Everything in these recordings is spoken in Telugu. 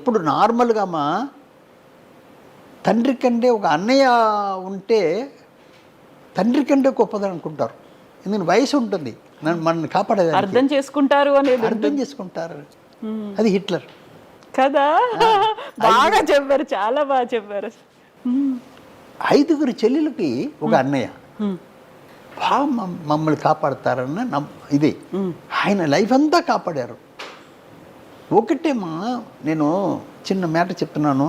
ఎప్పుడు నార్మల్గా మా తండ్రి కంటే ఒక అన్నయ్య ఉంటే తండ్రి కంటే గొప్పదని అనుకుంటారు. ఎందుకంటే వయసు ఉంటుంది, మనల్ని కాపాడేది అర్థం చేసుకుంటారు అనేది అర్థం చేసుకుంటారు. అది హిట్లర్ కదా. బాగా చెప్పారు, చాలా బాగా చెప్పారు. 5 చెల్లెలకి ఒక అన్నయ్య బాగా మమ్మల్ని కాపాడతారన్న ఇది ఆయన లైఫ్ అంతా కాపాడారు. ఒకటేమా నేను చిన్న మ్యాటర్ చెప్తున్నాను.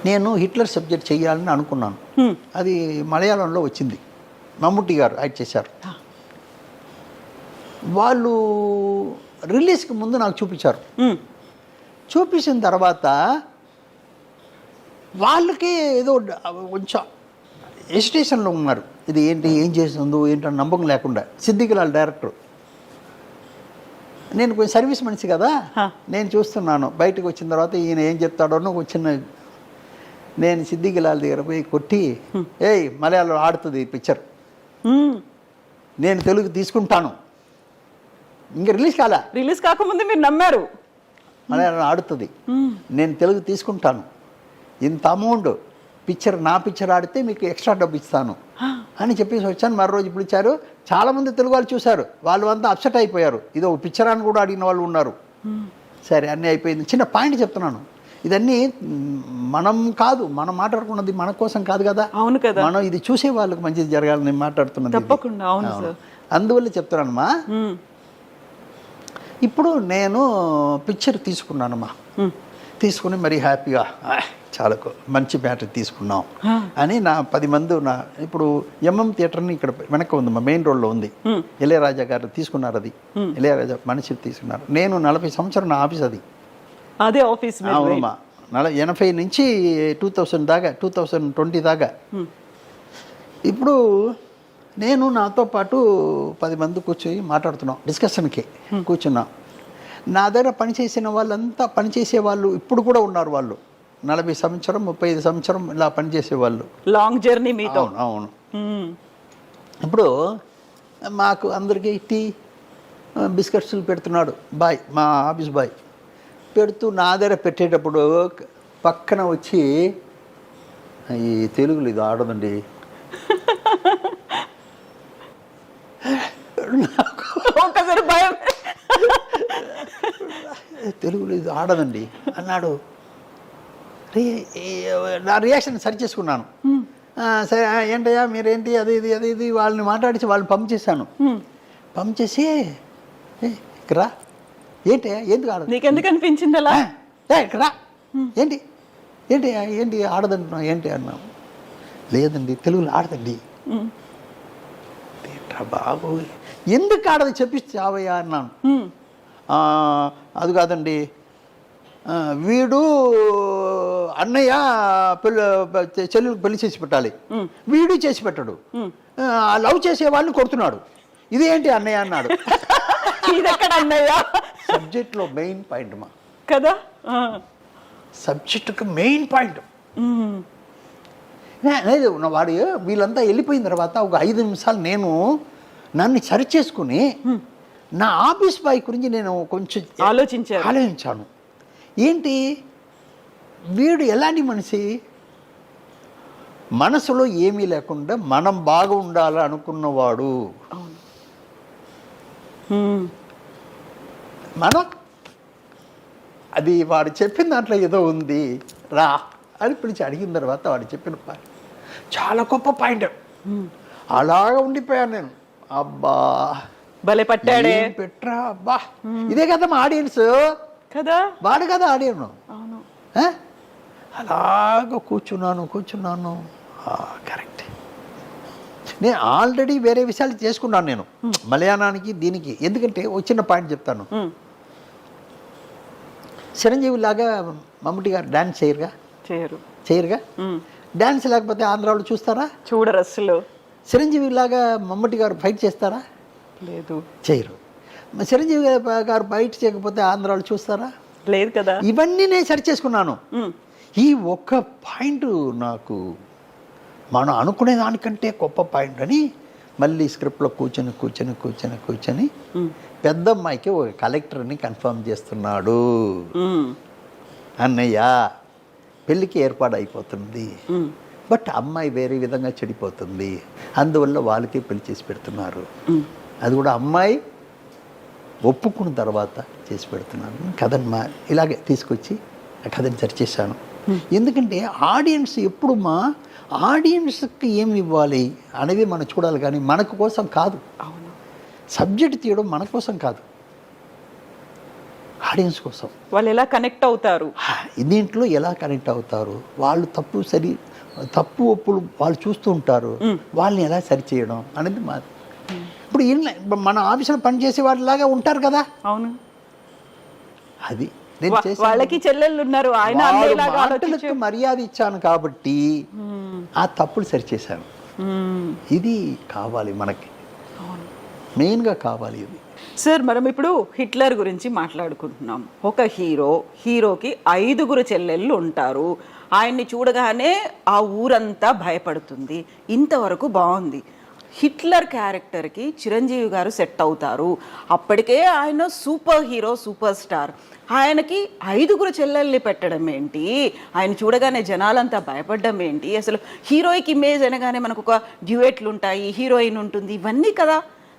నేను హిట్లర్ సబ్జెక్ట్ చేయాలని అనుకున్నాను. అది మలయాళంలో వచ్చింది, మమ్ముట్టి గారు యాక్ట్ చేశారు. వాళ్ళు రిలీజ్కి ముందు నాకు చూపించారు. చూపించిన తర్వాత వాళ్ళకి ఏదో కొంచెం ఎజిటేషన్లో ఉన్నారు. ఇది ఏంటి, ఏం చేస్తుందో ఏంటో నమ్మకం లేకుండా. సిద్దికిలాల్ డైరెక్టర్, నేను కొంచెం సర్వీస్ మనిషి కదా, నేను చూస్తున్నాను. బయటకు వచ్చిన తర్వాత ఈయన ఏం చెప్తాడో ఒక చిన్న, నేను సిద్దికిలాల్ దగ్గర పోయి కొట్టి, ఏయ్ మలయాళం ఆడుతుంది ఈ పిక్చర్, నేను తెలుగు తీసుకుంటాను. ఇంకా రిలీజ్ కాకముందు మీరు నమ్మారు, మలయాళం ఆడుతుంది, నేను తెలుగు తీసుకుంటాను, ఇంత అమౌంట్ పిక్చర్, నా పిక్చర్ ఆడితే మీకు ఎక్స్ట్రా డబ్బు ఇస్తాను అని చెప్పేసి వచ్చాను. మరో రోజు ఇప్పుడు ఇచ్చారు. చాలామంది తెలుగు వాళ్ళు చూశారు, వాళ్ళు అంతా అప్సెట్ అయిపోయారు. ఇది ఒక పిక్చర్ అని కూడా అడిగిన వాళ్ళు ఉన్నారు. సరే అన్నీ అయిపోయింది. చిన్న పాయింట్ చెప్తున్నాను, ఇదన్నీ మనం కాదు, మనం మాట్లాడుకున్నది మన కోసం కాదు కదా. అవును కదా, మనం ఇది చూసే వాళ్ళకి మంచిది జరగాలని మాట్లాడుతున్నది. తప్పకుండా. అవును, అందువల్ల చెప్తున్నానమ్మా. ఇప్పుడు నేను పిక్చర్ తీసుకున్నానమ్మా, తీసుకుని మరీ హ్యాపీగా చాలా మంచి బ్యాటరీ తీసుకున్నాం అని నా 10 మంది ఇప్పుడు ఎంఎం థియేటర్ని ఇక్కడ వెనక ఉంది, మా మెయిన్ రోడ్లో ఉంది. ఇళయరాజా గారు తీసుకున్నారు, అది ఇళయరాజా మనిషి తీసుకున్నారు. నేను 40 సంవత్సరం నా ఆఫీస్ అది, అదే ఆఫీస్. అవునమ్మా, 80 నుంచి 2000 దాకా, 2020 దాకా. ఇప్పుడు నేను నాతో పాటు 10 మంది కూర్చొని మాట్లాడుతున్నాం, డిస్కషన్కి కూర్చున్నాం. నా దగ్గర పనిచేసిన వాళ్ళంతా పనిచేసే వాళ్ళు ఇప్పుడు కూడా ఉన్నారు. వాళ్ళు 40 సంవత్సరం 35 సంవత్సరం ఇలా పనిచేసేవాళ్ళు. లాంగ్ జర్నీ మీతో. అవును. ఇప్పుడు మాకు అందరికీ టీ బిస్కెట్స్లు పెడుతున్నాడు బాయ్, మా ఆఫీస్ బాయ్. పెడుతూ నా దగ్గర పెట్టేటప్పుడు పక్కన వచ్చి, ఈ తెలుగులో ఇది ఆడదండి, ఒకసారి భయం, తెలుగులో ఇది ఆడదండి అన్నాడు. నా రియాక్షన్ సరి చేసుకున్నాను. సరే ఏంటయ్యా మీరేంటి, అది ఇది వాళ్ళని మాట్లాడించి వాళ్ళని పంప్ చేశాను. పంప్ చేసి రా, ఏంటి ఎందుకు ఆడదు, నీకెందుకు అనిపించింది అలా, రా ఏంటి ఏంటి ఏంటి ఆడదంటున్నావు ఏంటి అన్నాము. లేదండి తెలుగులో ఆడదండి. బాబు ఎందుకు ఆడదు చెప్పిస్తావయ్యా అన్నాను. అది కాదండి, వీడు అన్నయ్య చెల్లెలకు పెళ్లి చేసి పెట్టాలి, వీడు చేసి పెట్టాడు, లవ్ చేసే వాళ్ళని కొడుతున్నాడు, ఇదేంటి అన్నయ్య అన్నాడు. అన్నయ్య సబ్జెక్ట్లో మెయిన్ పాయింట్ మా కదా, సబ్జెక్టుకి మెయిన్ పాయింట్. లేదు వాడు వీళ్ళంతా వెళ్ళిపోయిన తర్వాత ఒక 5 నిమిషాలు నేను నన్ను సరి చేసుకుని నా ఆఫీస్ బాయ్ గురించి నేను కొంచెం ఆలోచించాను. ఏంటి వీడు ఎలాంటి మనిషి, మనసులో ఏమీ లేకుండా మనం బాగా ఉండాలి అనుకున్నవాడు. మనం అది వాడు చెప్పిన దాంట్లో ఏదో ఉంది రా అని పిలిచి అడిగిన తర్వాత వాడు చెప్పిన పాయింట్ చాలా గొప్ప పాయింట్. అలాగా ఉండిపోయాను నేను. అబ్బా భలే పట్టాడే, పెట్టరా అబ్బా, ఇదే కదా మా ఆడియన్స్ కదా, వాడు కదా ఆడియన్. అవును, అలాగ కూర్చున్నాను. కరెక్ట్. నేను ఆల్రెడీ వేరే విషయాలు చేసుకున్నాను నేను మలయాళానికి దీనికి. ఎందుకంటే ఒక చిన్న పాయింట్ చెప్తాను. చిరంజీవి లాగా మమ్ముట్టి గారు డాన్స్ చేయరుగా. డాన్స్ లేకపోతే ఆంధ్రాలో చూస్తారా? చూడరు అసలు. చిరంజీవి లాగా మమ్ముట్టి గారు ఫైట్ చేస్తారా? లేదు, చేయరు. చిరంజీవి గారు ఫైట్ చేయకపోతే ఆంధ్రాలో చూస్తారా? లేదు కదా. ఇవన్నీ నేను సరి చేసుకున్నాను. ఈ ఒక్క పాయింట్ నాకు మనం అనుకునే దానికంటే గొప్ప పాయింట్ అని మళ్ళీ స్క్రిప్ట్లో కూర్చొని పెద్ద అమ్మాయికి ఒక కలెక్టర్ని కన్ఫర్మ్ చేస్తున్నాడు అన్నయ్య, పెళ్ళికి ఏర్పాటు అయిపోతుంది, బట్ అమ్మాయి వేరే విధంగా చెడిపోతుంది, అందువల్ల వాళ్ళకి పెళ్లి చేసి పెడుతున్నారు. అది కూడా అమ్మాయి ఒప్పుకున్న తర్వాత చేసి పెడుతున్నాను. కథను ఇలాగే తీసుకొచ్చి ఆ కథని సరిచేశాను. ఎందుకంటే ఆడియన్స్ ఎప్పుడు ఆడియన్స్కి ఏమి ఇవ్వాలి అనేది మనం చూడాలి, కానీ మనకు కోసం కాదు. అవును, సబ్జెక్ట్ తీయడం మన కోసం కాదు, ఆడియన్స్ కోసం. వాళ్ళు ఎలా కనెక్ట్ అవుతారు, దీంట్లో ఎలా కనెక్ట్ అవుతారు, వాళ్ళు తప్పు ఒప్పులు వాళ్ళు చూస్తూ ఉంటారు, వాళ్ళని ఎలా సరిచేయడం అనేది మాది. ఇప్పుడు మన ఆఫీసులో పనిచేసే వాళ్ళలాగా ఉంటారు కదా. అవును, అది వాళ్ళకి చెల్లెళ్ళు ఉన్నారు, ఆయన మాటలకు మర్యాద ఇచ్చాను కాబట్టి ఆ తప్పులు సరిచేశాను. ఇది కావాలి మనకి, మెయిన్గా కావాలి ఇది. సార్, మనం ఇప్పుడు హిట్లర్ గురించి మాట్లాడుకుంటున్నాం. ఒక హీరోకి 5 చెల్లెళ్ళు ఉంటారు. ఆయన్ని చూడగానే ఆ ఊరంతా భయపడుతుంది. ఇంతవరకు బాగుంది. హిట్లర్ క్యారెక్టర్కి చిరంజీవి గారు సెట్ అవుతారు. అప్పటికే ఆయన సూపర్ హీరో, సూపర్ స్టార్. ఆయనకి 5 చెల్లెల్ని పెట్టడం ఏంటి, ఆయన చూడగానే జనాలంతా భయపడడం ఏంటి, అసలు హీరోయిక్ ఇమేజ్ అనగానే మనకు ఒక డ్యూయెట్లు ఉంటాయి, హీరోయిన్ ఉంటుంది, ఇవన్నీ కదా.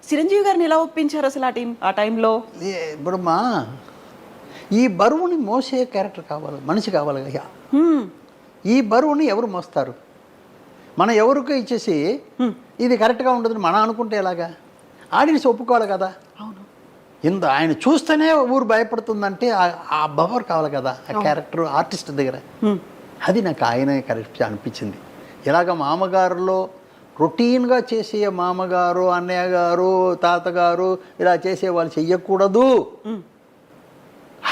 చిరంజీవి గారిని ఎలా ఒప్పించారు అసలు ఆ టైంలో? ఇప్పుడు ఈ బరువుని మోసే క్యారెక్టర్ కావాలి, మనిషి కావాలి కదా. ఈ బరువుని ఎవరు మోస్తారు? మనం ఎవరికో ఇచ్చేసి ఇది కరెక్ట్గా ఉండదని మనం అనుకుంటే ఎలాగా? ఆడియన్స్ ఒప్పుకోవాలి కదా. ఆయన చూస్తేనే ఊరు భయపడుతుందంటే ఆ బవర్ కావాలి కదా ఆ క్యారెక్టర్ ఆర్టిస్ట్ దగ్గర. అది నాకు ఆయనే కరెక్ట్ అనిపించింది. ఇలాగ మామగారులో రొటీన్గా చేసే మామగారు, అన్నయ్య గారు, తాతగారు ఇలా చేసే వాళ్ళు చెయ్యకూడదు.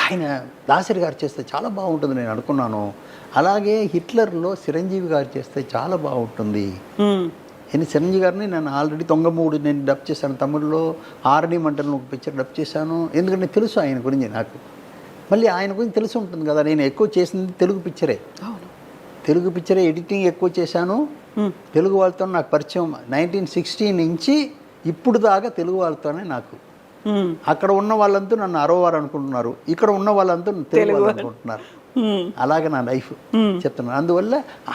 ఆయన దాసరి గారు చేస్తే చాలా బాగుంటుంది నేను అనుకున్నాను. అలాగే హిట్లర్లో చిరంజీవి గారు చేస్తే చాలా బాగుంటుంది. చిరంజీవి గారిని నేను ఆల్రెడీ 93 నేను డబ్ చేశాను, తమిళ్లో ఆర్డీ మంటలను ఒక పిక్చర్ డబ్ చేశాను. ఎందుకంటే తెలుసు ఆయన గురించి నాకు, మళ్ళీ ఆయన గురించి తెలిసి ఉంటుంది కదా. నేను ఎక్కువ చేసింది తెలుగు పిక్చరే, ఎడిటింగ్ ఎక్కువ చేశాను. తెలుగు వాళ్ళతో నాకు పరిచయం 1960 నుంచి ఇప్పుడు దాకా తెలుగు వాళ్ళతోనే నాకు. అక్కడ ఉన్న వాళ్ళంతా నన్ను అరవవారు అనుకుంటున్నారు, ఇక్కడ ఉన్న వాళ్ళంతా తెలుగు వాళ్ళు అనుకుంటున్నారు. అలాగే నా లైఫ్ చెప్తున్నాను. అందువల్ల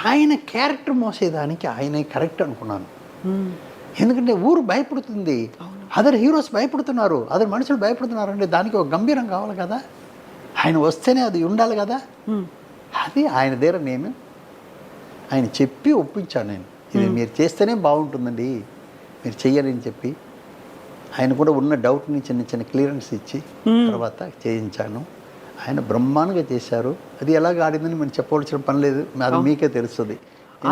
ఆయన క్యారెక్టర్ మోసేదానికి ఆయనే కరెక్ట్ అనుకున్నాను. ఎందుకంటే ఊరు భయపడుతుంది, అదర్ హీరోస్ భయపడుతున్నారు, అదర్ మనుషులు భయపడుతున్నారు అంటే దానికి ఒక గంభీరం కావాలి కదా. ఆయన వస్తేనే అది ఉండాలి కదా. అది ఆయన దగ్గర నేను ఆయన చెప్పి ఒప్పించాను. నేను ఇది మీరు చేస్తేనే బాగుంటుందండి, మీరు చెయ్యాలని చెప్పి ఆయన కూడా ఉన్న డౌట్ని చిన్న చిన్న క్లియరెన్స్ ఇచ్చి తర్వాత చేయించాను. ఆయన బ్రహ్మాండంగా చేశారు. అది ఎలాగ ఆడిందని మనం చెప్పవలసిన పని లేదు, అది మీకే తెలుస్తుంది.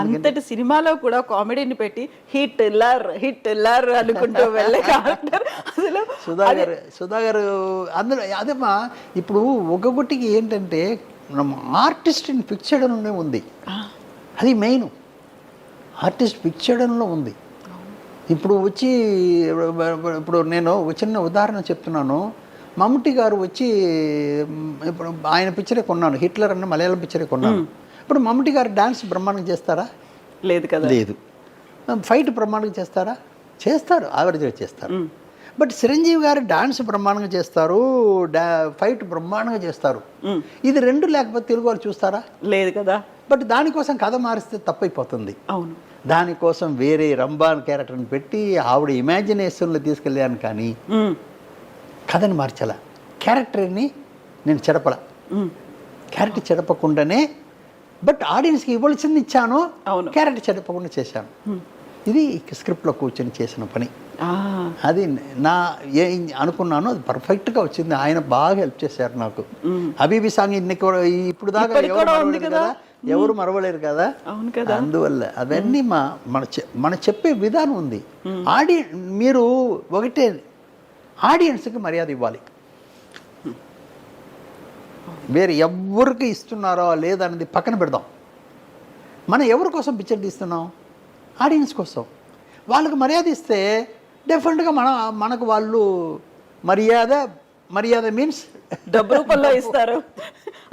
అంతటి సినిమాలో కూడా కామెడీని పెట్టి హిట్లర్ అనుకుంటూ వెళ్ళే క్యారెక్టర్ అసలు సుధాగర్ అందులో అదేమా. ఇప్పుడు ఒక్కొక్కటికి ఏంటంటే మనం ఆర్టిస్ట్ ఫిక్స్ చేయడంలోనే ఉంది, అది మెయిన్. ఆర్టిస్ట్ ఫిక్స్ చేయడంలో ఉంది. ఇప్పుడు నేను చిన్న ఉదాహరణ చెప్తున్నాను. మమ్ముట్టి గారు వచ్చి ఇప్పుడు ఆయన పిక్చరే కొన్నాను, హిట్లర్ అన్న మలయాళం పిక్చరే కొన్నాను. ఇప్పుడు మమ్ముట్టి గారు డాన్స్ బ్రహ్మాండంగా చేస్తారా? లేదు కదా. లేదు. ఫైట్ బ్రహ్మాండంగా చేస్తారా? చేస్తారు, యావరేజ్గా చేస్తారు. బట్ చిరంజీవి గారు డాన్స్ బ్రహ్మాండంగా చేస్తారు, ఫైట్ బ్రహ్మాండంగా చేస్తారు. ఇది రెండు లేకపోతే తెలుగు వాళ్ళు చూస్తారా? లేదు కదా. బట్ దానికోసం కథ మారిస్తే తప్పైపోతుంది. అవును, దానికోసం వేరే రంబాన్ క్యారెక్టర్ని పెట్టి ఆవిడ ఇమాజినేషన్లో తీసుకెళ్ళాను, కానీ కథని మార్చాల. క్యారెక్టర్ని నేను చెడపల, క్యారెక్టర్ చెడపకుండానే బట్ ఆడియన్స్కి ఇవ్వాల్సింది ఇచ్చాను, క్యారెక్టర్ చెడపకుండా చేశాను. ఇది స్క్రిప్ట్లో కూర్చొని చేసిన పని. అది నా అనుకున్నాను, అది పర్ఫెక్ట్గా వచ్చింది. ఆయన బాగా హెల్ప్ చేశారు నాకు. హబీబీ సాంగ్ ఇప్పుడు దాకా ఎవరు మరవలేరు కదా. అందువల్ల అవన్నీ మన చెప్పే విధానం ఉంది. మీరు ఒకటే ఆడియన్స్కి మర్యాద ఇవ్వాలి. వేరే ఎవరికి ఇస్తున్నారో లేదన్నది పక్కన పెడదాం. మనం ఎవరి కోసం పిక్చర్ తీస్తున్నాం? ఆడియన్స్ కోసం. వాళ్ళకి మర్యాద ఇస్తే డెఫినెట్గా మనకు వాళ్ళు మర్యాద మీన్స్ డబ్బు రూపంలో ఇస్తారు.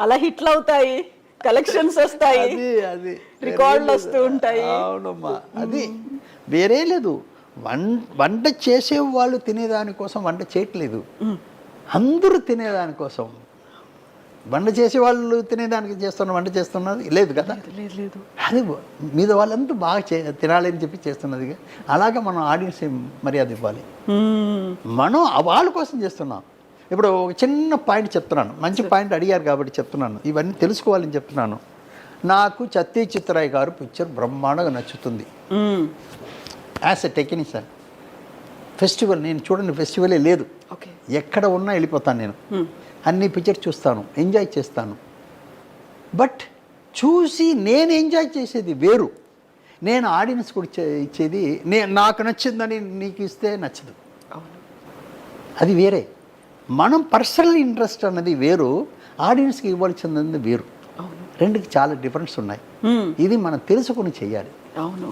అలా హిట్లు అవుతాయి, కలెక్షన్స్ వస్తాయి, అది రికార్డులు వస్తూ ఉంటాయి. అవునమ్మా, అది వేరే లేదు. వంట చేసే వాళ్ళు తినేదానికోసం వంట చేయట్లేదు, అందరూ తినేదానికోసం. వంట చేసే వాళ్ళు తినేదానికి వంట చేస్తున్నది లేదు కదా. లేదు అది మీద వాళ్ళంతా బాగా తినాలని చెప్పి చేస్తున్నది. అలాగే మనం ఆడియన్స్ మర్యాద ఇవ్వాలి. మనం వాళ్ళ కోసం చేస్తున్నాం. ఇప్పుడు ఒక చిన్న పాయింట్ చెప్తున్నాను, మంచి పాయింట్ అడిగారు కాబట్టి చెప్తున్నాను, ఇవన్నీ తెలుసుకోవాలని చెప్తున్నాను. నాకు సత్య చిత్రాయ్ గారు పిక్చర్ బ్రహ్మాండంగా నచ్చుతుంది. యాజ్ ఎ టెక్నీషియన్ ఫెస్టివల్ నేను చూడని ఫెస్టివలే లేదు, ఎక్కడ ఉన్నా వెళ్ళిపోతాను నేను. అన్ని పిక్చర్ చూస్తాను, ఎంజాయ్ చేస్తాను. బట్ చూసి నేను ఎంజాయ్ చేసేది వేరు, నేను ఆడియన్స్ కూడా ఇచ్చేది నాకు నచ్చిందని నీకు ఇస్తే నచ్చదు, అది వేరే. మనం పర్సనల్ ఇంట్రెస్ట్ అన్నది వేరు, ఆడియన్స్కి ఇవ్వాల్సింది వేరు. రెండుకి చాలా డిఫరెన్స్ ఉన్నాయి. ఇది మనం తెలుసుకుని చేయాలి. అవును.